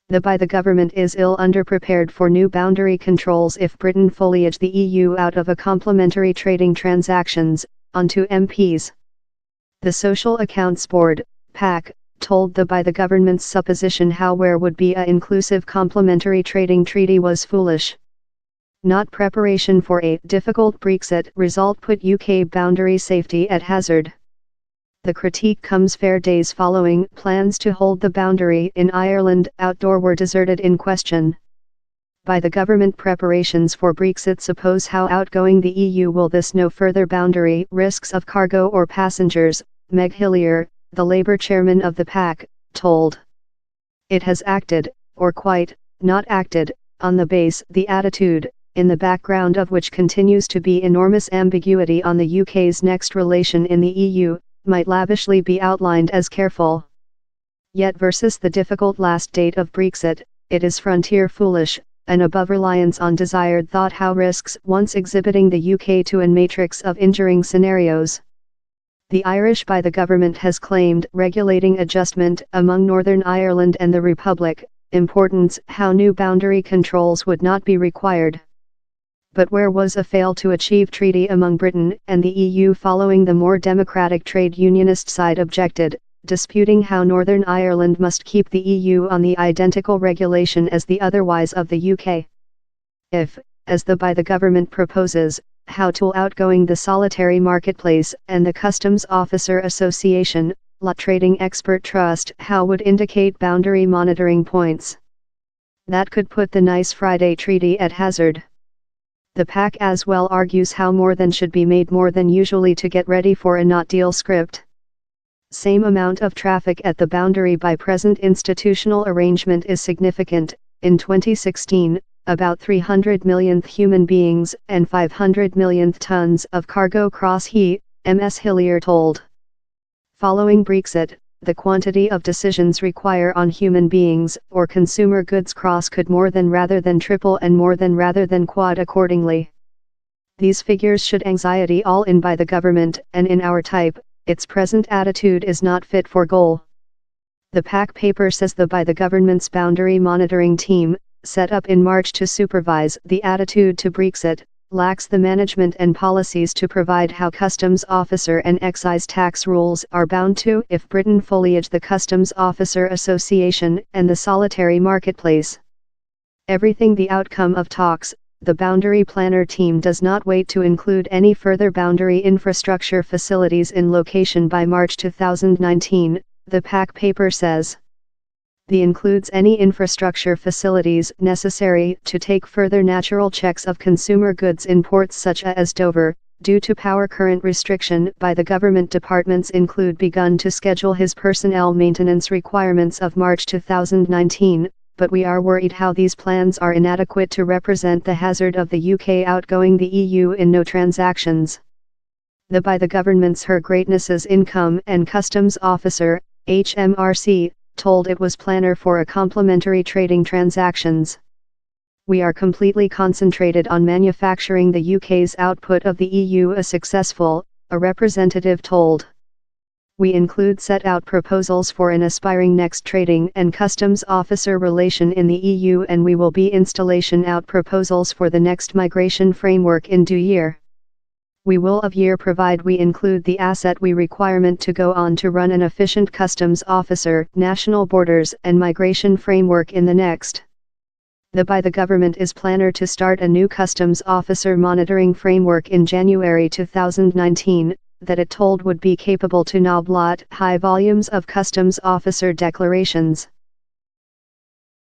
The government is ill underprepared for new boundary controls if Britain foliage the EU out of a complementary trading transactions, onto MPs. The Social Accounts Board, PAC, told the government's supposition how where would be a inclusive complementary trading treaty was foolish. Not preparation for a difficult Brexit result put UK boundary safety at hazard. The critique comes fair days following plans to hold the boundary in Ireland outdoor were deserted in question. By the government preparations for Brexit suppose how outgoing the EU will this no further boundary risks of cargo or passengers, Meg Hillier, the Labour chairman of the PAC, told. It has acted, or quite, not acted, on the base, the attitude, in the background of which continues to be enormous ambiguity on the UK's next relation in the EU, might lavishly be outlined as careful. Yet versus the difficult last date of Brexit, it is frontier foolish, and above reliance on desired thought how risks once exhibiting the UK to a matrix of injuring scenarios. The Irish by the government has claimed regulating adjustment among Northern Ireland and the Republic, importance how new boundary controls would not be required. But where was a fail to achieve treaty among Britain and the EU following the more democratic trade unionist side objected, disputing how Northern Ireland must keep the EU on the identical regulation as the otherwise of the UK. If, as the government proposes, how to outgoing the solitary marketplace and the Customs Officer Association, lot trading expert trust how would indicate boundary monitoring points. That could put the Nice Friday Treaty at hazard. The PAC as well argues how more than should be made more than usually to get ready for a not deal script. Same amount of traffic at the boundary by present institutional arrangement is significant. In 2016, about 300 millionth human beings and 500 millionth tons of cargo cross Ms Hillier told. Following Brexit, the quantity of decisions require on human beings or consumer goods cross could more than rather than triple and more than rather than quad accordingly. These figures should anxiety all in by the government and in our type, its present attitude is not fit for goal. The PAC paper says by the government's boundary monitoring team, set up in March to supervise the attitude to Brexit, lacks the management and policies to provide how customs officer and excise tax rules are bound to if Britain foliage the Customs Officer Association and the solitary marketplace. Everything the outcome of talks, the boundary planner team does not wait to include any further boundary infrastructure facilities in location by March 2019, the PAC paper says. The includes any infrastructure facilities necessary to take further natural checks of consumer goods in ports such as Dover, due to power current restriction by the government departments include begun to schedule his personnel maintenance requirements of March 2019, but we are worried how these plans are inadequate to represent the hazard of the UK outgoing the EU in no transactions. By the government's Her Greatness's Income and Customs Officer, HMRC, told it was planner for a complementary trading transactions. We are completely concentrated on manufacturing the UK's output of the EU a representative told. We include set out proposals for an aspiring next trading and customs officer relation in the EU and we will be installation out proposals for the next migration framework in due year. We will of year provide we include the asset we requirement to go on to run an efficient customs officer, national borders and migration framework in the next. By the government is planner to start a new customs officer monitoring framework in January 2019, that it told would be capable to now blot high volumes of customs officer declarations.